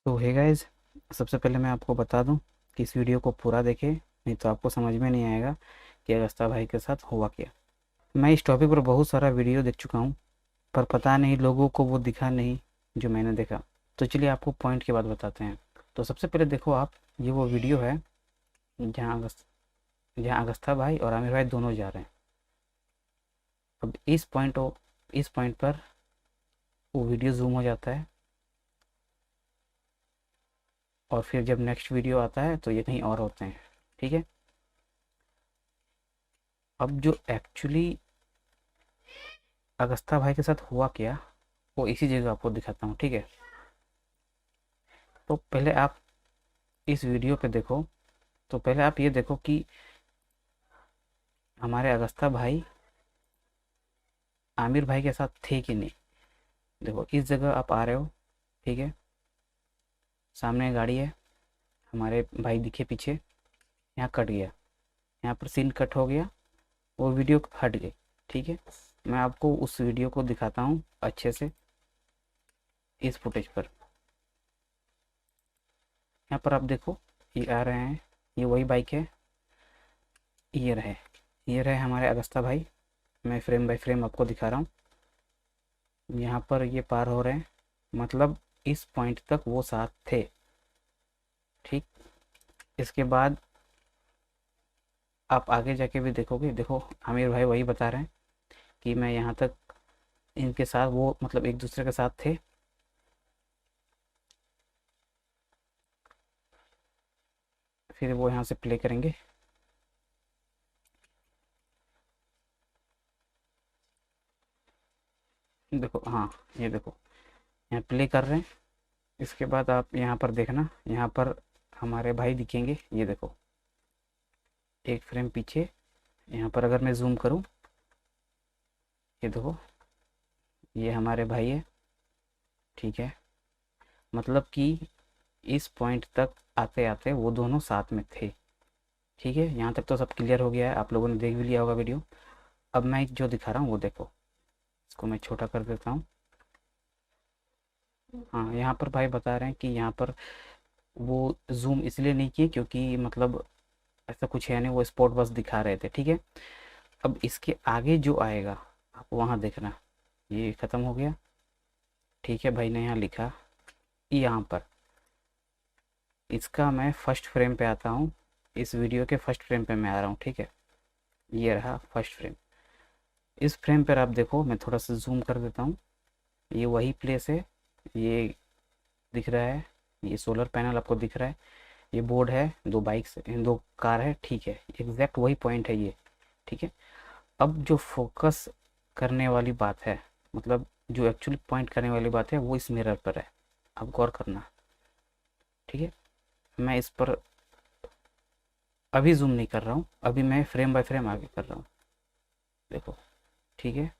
तो hey guys, सबसे पहले मैं आपको बता दूं कि इस वीडियो को पूरा देखें, नहीं तो आपको समझ में नहीं आएगा कि अगस्ता भाई के साथ हुआ क्या। मैं इस टॉपिक पर बहुत सारा वीडियो देख चुका हूं, पर पता नहीं लोगों को वो दिखा नहीं जो मैंने देखा। तो चलिए आपको पॉइंट के बाद बताते हैं। तो सबसे पहले देखो आप, ये वो वीडियो है जहाँ अगस्ता भाई और आमिर भाई दोनों जा रहे हैं। अब इस पॉइंट पर वो वीडियो जूम हो जाता है, और फिर जब नेक्स्ट वीडियो आता है तो ये कहीं और होते हैं। ठीक है। अब जो एक्चुअली अगस्ता भाई के साथ हुआ क्या, वो इसी जगह आपको दिखाता हूँ। ठीक है। तो पहले आप इस वीडियो पे देखो। तो पहले आप ये देखो कि हमारे अगस्ता भाई आमिर भाई के साथ थे कि नहीं। देखो इस जगह आप आ रहे हो। ठीक है। सामने गाड़ी है, हमारे भाई दिखे पीछे। यहाँ कट गया, यहाँ पर सीन कट हो गया, वो वीडियो हट गई। ठीक है। मैं आपको उस वीडियो को दिखाता हूँ अच्छे से इस फुटेज पर। यहाँ पर आप देखो, ये आ रहे हैं, ये वही बाइक है। ये रहे हमारे अगस्ता भाई। मैं फ्रेम बाय फ्रेम आपको दिखा रहा हूँ। यहाँ पर ये पार हो रहे हैं, मतलब इस पॉइंट तक वो साथ थे। ठीक। इसके बाद आप आगे जाके भी देखोगे, देखो आमिर भाई वही बता रहे हैं कि मैं यहाँ तक इनके साथ, वो मतलब एक दूसरे के साथ थे। फिर वो यहाँ से प्ले करेंगे। देखो, हाँ, ये देखो यहाँ प्ले कर रहे हैं। इसके बाद आप यहाँ पर देखना, यहाँ पर हमारे भाई दिखेंगे। ये देखो एक फ्रेम पीछे, यहाँ पर अगर मैं जूम करूँ, ये देखो ये हमारे भाई है। ठीक है। मतलब कि इस पॉइंट तक आते आते वो दोनों साथ में थे। ठीक है। यहाँ तक तो सब क्लियर हो गया है, आप लोगों ने देख भी लिया होगा वीडियो। अब मैं जो दिखा रहा हूँ वो देखो, इसको मैं छोटा कर देता हूँ। हाँ, यहाँ पर भाई बता रहे हैं कि यहाँ पर वो जूम इसलिए नहीं किए क्योंकि मतलब ऐसा कुछ है नहीं, वो स्पॉट बस दिखा रहे थे। ठीक है। अब इसके आगे जो आएगा आप वहाँ देखना, ये ख़त्म हो गया। ठीक है। भाई ने यहाँ लिखा, यहाँ पर इसका मैं फर्स्ट फ्रेम पे आता हूँ। इस वीडियो के फर्स्ट फ्रेम पे मैं आ रहा हूँ। ठीक है। ये रहा फर्स्ट फ्रेम। इस फ्रेम पर आप देखो, मैं थोड़ा सा जूम कर देता हूँ। ये वही प्लेस है, ये दिख रहा है, ये सोलर पैनल आपको दिख रहा है, ये बोर्ड है, दो बाइक्स, दो कार है। ठीक है। एग्जैक्ट वही पॉइंट है ये। ठीक है। अब जो फोकस करने वाली बात है, मतलब जो एक्चुअली पॉइंट करने वाली बात है, वो इस मिरर पर है। आप गौर करना। ठीक है। मैं इस पर अभी जूम नहीं कर रहा हूँ, अभी मैं फ्रेम बाय फ्रेम आगे कर रहा हूँ। देखो। ठीक है।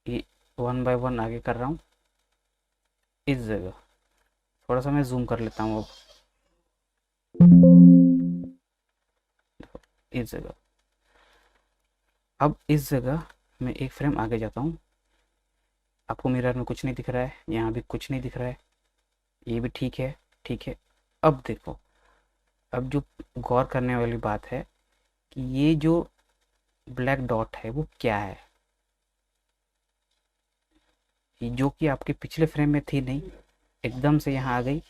ये वन बाय वन आगे कर रहा हूँ। इस जगह थोड़ा सा मैं जूम कर लेता हूँ। अब इस जगह, अब इस जगह मैं एक फ्रेम आगे जाता हूँ। आपको मिरर में कुछ नहीं दिख रहा है, यहाँ भी कुछ नहीं दिख रहा है, ये भी ठीक है। ठीक है। अब देखो, अब जो गौर करने वाली बात है कि ये जो ब्लैक डॉट है वो क्या है, ये जो कि आपके पिछले फ्रेम में थी नहीं, एकदम से यहाँ आ गई।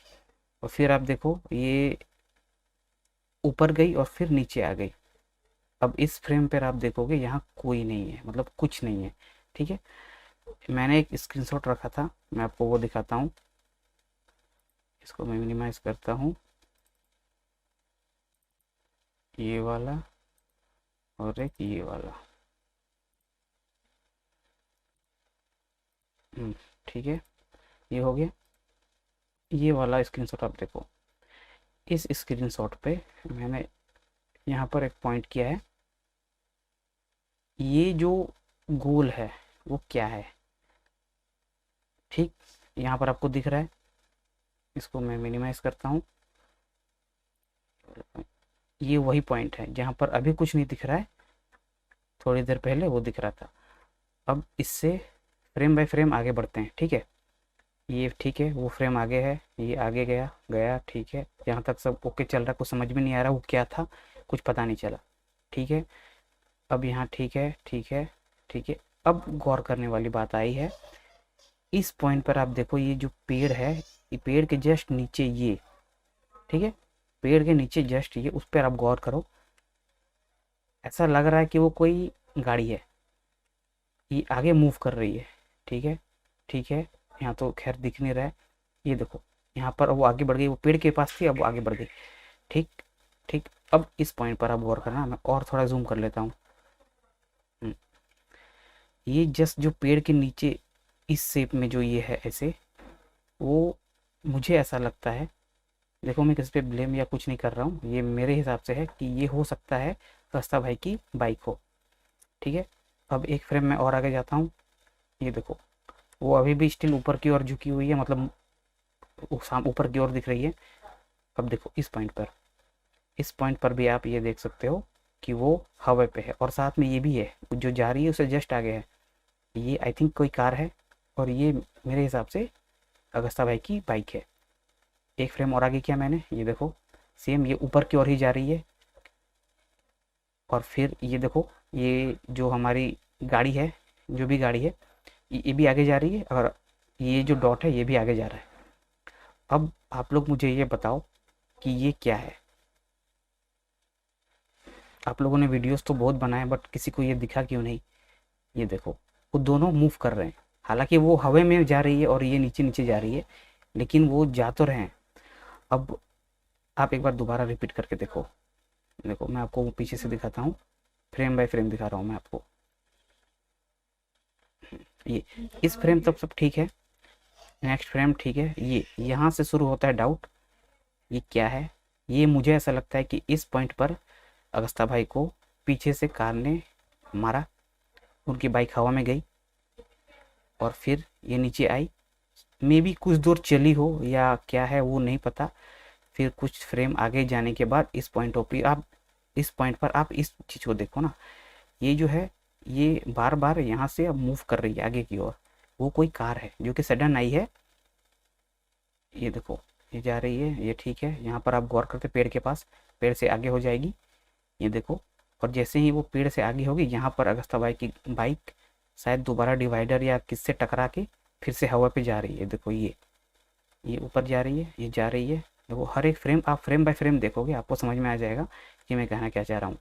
और फिर आप देखो ये ऊपर गई और फिर नीचे आ गई। अब इस फ्रेम पर आप देखोगे यहाँ कोई नहीं है, मतलब कुछ नहीं है। ठीक है। मैंने एक स्क्रीनशॉट रखा था, मैं आपको वो दिखाता हूँ। इसको मैं मिनिमाइज करता हूँ, ये वाला और एक ये वाला। ठीक है। ये हो गया। ये वाला स्क्रीनशॉट आप देखो। इस स्क्रीनशॉट पे मैंने यहाँ पर एक पॉइंट किया है। ये जो गोल है वो क्या है। ठीक। यहाँ पर आपको दिख रहा है, इसको मैं मिनिमाइज करता हूँ। ये वही पॉइंट है जहाँ पर अभी कुछ नहीं दिख रहा है, थोड़ी देर पहले वो दिख रहा था। अब इससे फ्रेम बाय फ्रेम आगे बढ़ते हैं। ठीक है। ये ठीक है, वो फ्रेम आगे है, ये आगे गया गया, ठीक है, यहाँ तक सब ओके चल रहा, कुछ समझ में नहीं आ रहा वो क्या था, कुछ पता नहीं चला, ठीक है। अब यहाँ ठीक है, ठीक है, ठीक है। अब गौर करने वाली बात आई है, इस पॉइंट पर आप देखो, ये जो पेड़ है, ये पेड़ के जस्ट नीचे ये, ठीक है, पेड़ के नीचे जस्ट ये, उस पर आप गौर करो। ऐसा लग रहा है कि वो कोई गाड़ी है, ये आगे मूव कर रही है, ठीक है, ठीक है। यहाँ तो खैर दिख नहीं रहा है, ये देखो, यहाँ पर वो आगे बढ़ गई, वो पेड़ के पास थी, अब वो आगे बढ़ गई, ठीक, ठीक। अब इस पॉइंट पर आप गौर करना, मैं और थोड़ा जूम कर लेता हूँ। ये जस्ट जो पेड़ के नीचे इस शेप में जो ये है ऐसे, वो मुझे ऐसा लगता है, देखो मैं किसी पे ब्लेम या कुछ नहीं कर रहा हूँ, ये मेरे हिसाब से है कि ये हो सकता है रास्ता भाई की बाइक हो, ठीक है। अब एक फ्रेम में और आगे जाता हूँ, ये देखो, वो अभी भी स्टिल ऊपर की ओर झुकी हुई है, मतलब ऊपर की ओर दिख रही है। अब देखो इस पॉइंट पर भी आप ये देख सकते हो कि वो हवा पे है, और साथ में ये भी है, जो जा रही है उससे जस्ट आगे है, ये आई थिंक कोई कार है, और ये मेरे हिसाब से अगस्ता भाई की बाइक है। एक फ्रेम और आगे किया मैंने, ये देखो, सेम ये ऊपर की ओर ही जा रही है, और फिर ये देखो, ये जो हमारी गाड़ी है, जो भी गाड़ी है, ये भी आगे जा रही है, और ये जो डॉट है ये भी आगे जा रहा है। अब आप लोग मुझे ये बताओ कि ये क्या है। आप लोगों ने वीडियोस तो बहुत बनाए, बट किसी को ये दिखा क्यों नहीं। ये देखो, वो दोनों मूव कर रहे हैं, हालांकि वो हवा में जा रही है और ये नीचे नीचे जा रही है, लेकिन वो जा तो रहे हैं। अब आप एक बार दोबारा रिपीट करके देखो, देखो मैं आपको वो पीछे से दिखाता हूँ, फ्रेम बाय फ्रेम दिखा रहा हूँ मैं आपको। ये इस फ्रेम तक सब ठीक है, नेक्स्ट फ्रेम ठीक है, ये यहाँ से शुरू होता है डाउट, ये क्या है। ये मुझे ऐसा लगता है कि इस पॉइंट पर अगस्ता भाई को पीछे से कार ने मारा, उनकी बाइक हवा में गई, और फिर ये नीचे आई, मे बी कुछ दूर चली हो या क्या है वो नहीं पता। फिर कुछ फ्रेम आगे जाने के बाद इस पॉइंट पर आप इस चीज़ को देखो ना, ये जो है, ये बार बार यहाँ से अब मूव कर रही है आगे की ओर, वो कोई कार है जो कि सडन आई है। ये देखो, ये जा रही है, ये ठीक है, यहाँ पर आप गौर करते पेड़ के पास, पेड़ से आगे हो जाएगी, ये देखो, और जैसे ही वो पेड़ से आगे होगी, यहाँ पर अगस्ता बाई की बाइक शायद दोबारा डिवाइडर या किससे टकरा के फिर से हवा पे जा रही है। देखो ये ऊपर जा रही है, ये जा रही है, देखो हर एक फ्रेम आप फ्रेम बाय फ्रेम देखोगे, आपको समझ में आ जाएगा कि मैं कहना क्या चाह रहा हूँ।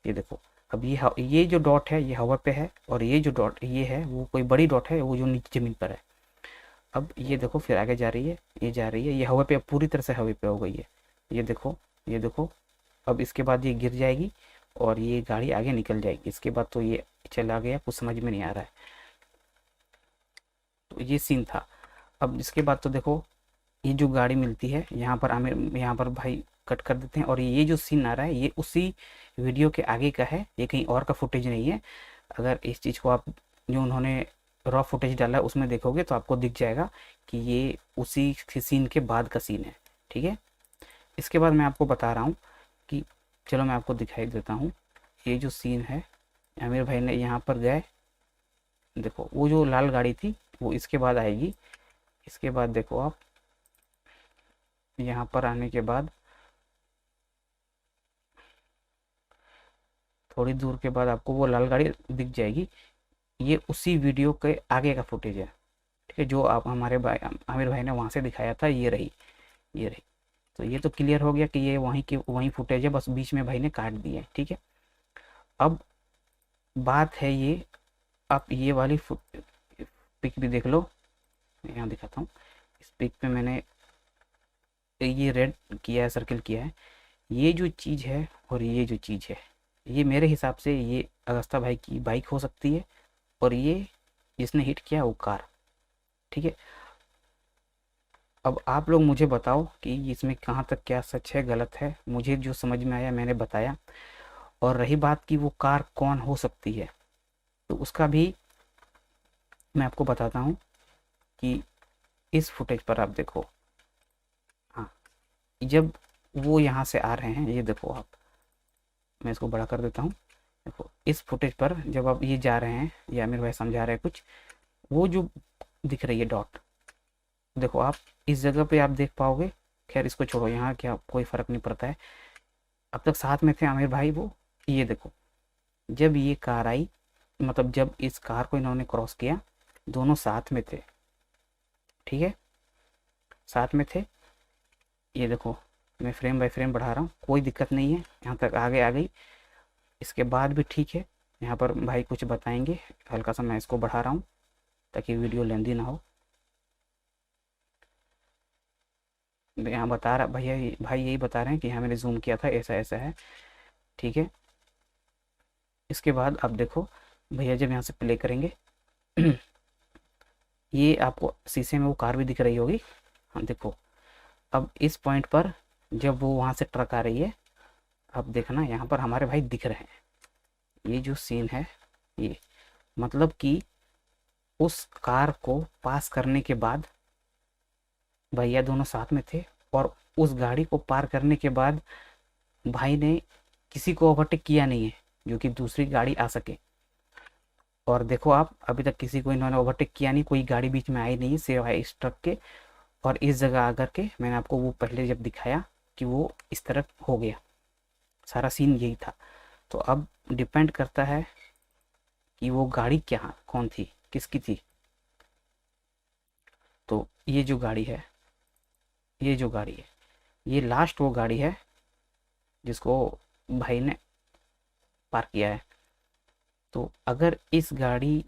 ये देखो, अब ये जो डॉट है ये हवा पे है, और ये जो डॉट ये है वो कोई बड़ी डॉट है, वो जो नीचे ज़मीन पर है। अब ये देखो, फिर आगे जा रही है, ये जा रही है, ये हवा पे पूरी तरह से हवा पे हो गई है। ये देखो, ये देखो, अब इसके बाद ये गिर जाएगी, और ये गाड़ी आगे निकल जाएगी, इसके बाद तो ये चला गया, कुछ समझ में नहीं आ रहा है। तो ये सीन था। अब इसके बाद तो देखो, ये जो गाड़ी मिलती है यहाँ पर, आमिर यहाँ पर भाई कट कर देते हैं, और ये जो सीन आ रहा है ये उसी वीडियो के आगे का है, ये कहीं और का फुटेज नहीं है। अगर इस चीज़ को आप, जो उन्होंने रॉ फुटेज डाला है उसमें देखोगे तो आपको दिख जाएगा कि ये उसी सीन के बाद का सीन है, ठीक है। इसके बाद मैं आपको बता रहा हूँ कि, चलो मैं आपको दिखाई देता हूँ, ये जो सीन है, आमिर भाई ने यहाँ पर गए, देखो वो जो लाल गाड़ी थी वो इसके बाद आएगी, इसके बाद देखो आप यहाँ पर आने के बाद थोड़ी दूर के बाद आपको वो लाल गाड़ी दिख जाएगी, ये उसी वीडियो के आगे का फुटेज है, ठीक है, जो आप हमारे भाई आमिर भाई ने वहाँ से दिखाया था, ये रही, ये रही। तो ये तो क्लियर हो गया कि ये वहीं की वहीं फुटेज है, बस बीच में भाई ने काट दिया है, ठीक है। अब बात है ये, आप ये वाली पिक भी देख लो, यहाँ दिखाता हूँ, इस पिक पे मैंने ये रेड किया है, सर्किल किया है, ये जो चीज़ है और ये जो चीज़ है, ये मेरे हिसाब से ये अगस्ता भाई की बाइक हो सकती है, और ये जिसने हिट किया वो कार, ठीक है। अब आप लोग मुझे बताओ कि इसमें कहाँ तक क्या सच है गलत है, मुझे जो समझ में आया मैंने बताया। और रही बात कि वो कार कौन हो सकती है, तो उसका भी मैं आपको बताता हूँ कि इस फुटेज पर आप देखो, हाँ, जब वो यहाँ से आ रहे हैं, ये देखो आप, मैं इसको बड़ा कर देता हूँ, देखो इस फुटेज पर जब आप ये जा रहे हैं, ये आमिर भाई समझा रहे हैं कुछ, वो जो दिख रही है डॉट, देखो आप इस जगह पे आप देख पाओगे। खैर इसको छोड़ो, यहाँ क्या कोई फ़र्क नहीं पड़ता है। अब तक साथ में थे आमिर भाई वो। ये देखो, जब ये कार आई, मतलब जब इस कार को इन्होंने क्रॉस किया, दोनों साथ में थे, ठीक है, साथ में थे। ये देखो, मैं फ्रेम बाय फ्रेम बढ़ा रहा हूँ, कोई दिक्कत नहीं है, यहाँ तक आगे आ गई। इसके बाद भी ठीक है, यहाँ पर भाई कुछ बताएंगे, हल्का सा मैं इसको बढ़ा रहा हूँ ताकि वीडियो लेंदी ना हो। यहाँ बता रहा भैया, भाई यही बता रहे हैं कि हाँ मैंने जूम किया था, ऐसा ऐसा है, ठीक है। इसके बाद आप देखो भैया जब यहाँ से प्ले करेंगे ये आपको शीशे में वो कार भी दिख रही होगी। हाँ देखो, अब इस पॉइंट पर जब वो वहाँ से ट्रक आ रही है, अब देखना यहाँ पर हमारे भाई दिख रहे हैं। ये जो सीन है, ये मतलब कि उस कार को पास करने के बाद भैया दोनों साथ में थे, और उस गाड़ी को पार करने के बाद भाई ने किसी को ओवरटेक किया नहीं है जो कि दूसरी गाड़ी आ सके। और देखो आप, अभी तक किसी को इन्होंने ओवरटेक किया नहीं, कोई गाड़ी बीच में आई नहीं सिवाय इस ट्रक के। और इस जगह आकर के मैंने आपको वो पहले जब दिखाया कि वो इस तरह हो गया, सारा सीन यही था। तो अब डिपेंड करता है कि वो गाड़ी क्या कौन थी, किसकी थी। तो ये जो गाड़ी है, ये जो गाड़ी है, ये लास्ट वो गाड़ी है जिसको भाई ने पार किया है। तो अगर इस गाड़ी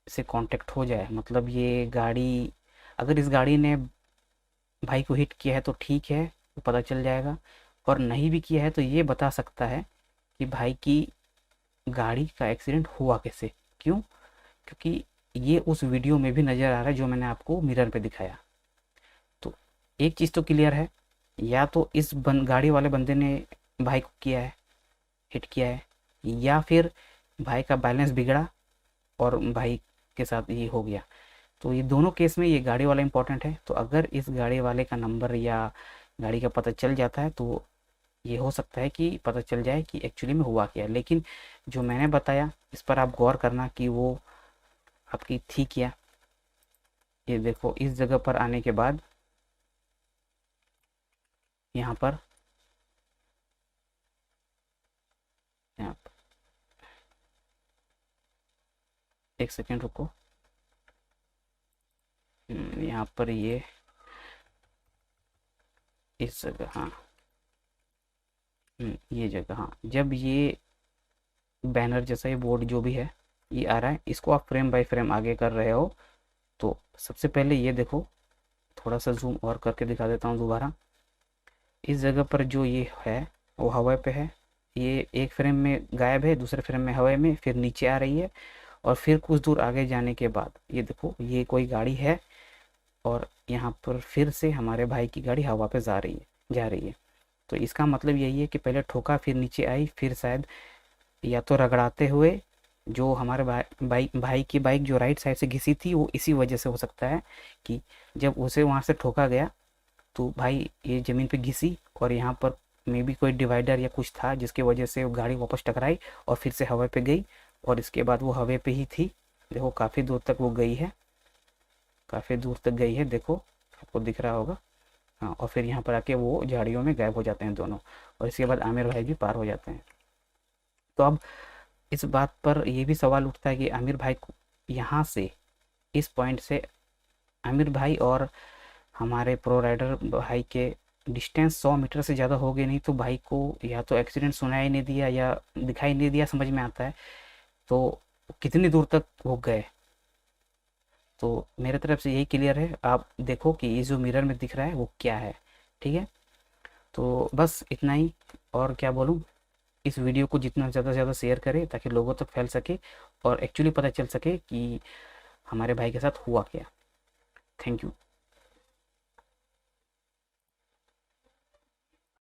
से कांटेक्ट हो जाए, मतलब ये गाड़ी, अगर इस गाड़ी ने भाई को हिट किया है तो ठीक है, तो पता चल जाएगा। और नहीं भी किया है तो ये बता सकता है कि भाई की गाड़ी का एक्सीडेंट हुआ कैसे, क्यों, क्योंकि ये उस वीडियो में भी नज़र आ रहा है जो मैंने आपको मिरर पे दिखाया। तो एक चीज़ तो क्लियर है, या तो इस गाड़ी वाले बंदे ने भाई को किया है, हिट किया है, या फिर भाई का बैलेंस बिगड़ा और भाई के साथ ये हो गया। तो ये दोनों केस में ये गाड़ी वाला इंपॉर्टेंट है। तो अगर इस गाड़ी वाले का नंबर या गाड़ी का पता चल जाता है तो ये हो सकता है कि पता चल जाए कि एक्चुअली में हुआ क्या। लेकिन जो मैंने बताया इस पर आप गौर करना कि वो आपकी थी क्या। ये देखो, इस जगह पर आने के बाद यहाँ पर, यहाँ पर एक सेकेंड रुको, यहाँ पर ये इस जगह, हाँ, ये जगह, हाँ, जब ये बैनर जैसा ये बोर्ड जो भी है ये आ रहा है, इसको आप फ्रेम बाय फ्रेम आगे कर रहे हो। तो सबसे पहले ये देखो, थोड़ा सा जूम और करके दिखा देता हूँ दोबारा। इस जगह पर जो ये है वो हवा पे है, ये एक फ्रेम में गायब है, दूसरे फ्रेम में हवा में, फिर नीचे आ रही है। और फिर कुछ दूर आगे जाने के बाद ये देखो, ये कोई गाड़ी है और यहाँ पर फिर से हमारे भाई की गाड़ी हवा पे जा रही है। तो इसका मतलब यही है कि पहले ठोका, फिर नीचे आई, फिर शायद या तो रगड़ाते हुए जो हमारे भाई की बाइक जो राइट साइड से घिसी थी, वो इसी वजह से हो सकता है कि जब उसे वहाँ से ठोका गया तो भाई ये ज़मीन पे घिसी, और यहाँ पर मे बी कोई डिवाइडर या कुछ था जिसकी वजह से वो गाड़ी वापस टकराई और फिर से हवा पे गई। और इसके बाद वो हवा पे ही थी, देखो काफ़ी दूर तक वो गई है, काफ़ी दूर तक गई है, देखो आपको दिख रहा होगा। हाँ, और फिर यहाँ पर आके वो झाड़ियों में गायब हो जाते हैं दोनों, और इसके बाद आमिर भाई भी पार हो जाते हैं। तो अब इस बात पर ये भी सवाल उठता है कि आमिर भाई को यहाँ से, इस पॉइंट से आमिर भाई और हमारे प्रो राइडर भाई के डिस्टेंस 100 मीटर से ज़्यादा हो गई, नहीं तो भाई को या तो एक्सीडेंट सुनाई नहीं दिया या दिखाई नहीं दिया, समझ में आता है। तो कितनी दूर तक वो गए। तो मेरे तरफ से यही क्लियर है, आप देखो कि ये जो मिरर में दिख रहा है वो क्या है, ठीक है। तो बस इतना ही, और क्या बोलूँ। इस वीडियो को जितना ज़्यादा से ज़्यादा शेयर करें ताकि लोगों तक फैल सके और एक्चुअली पता चल सके कि हमारे भाई के साथ हुआ क्या। Thank you.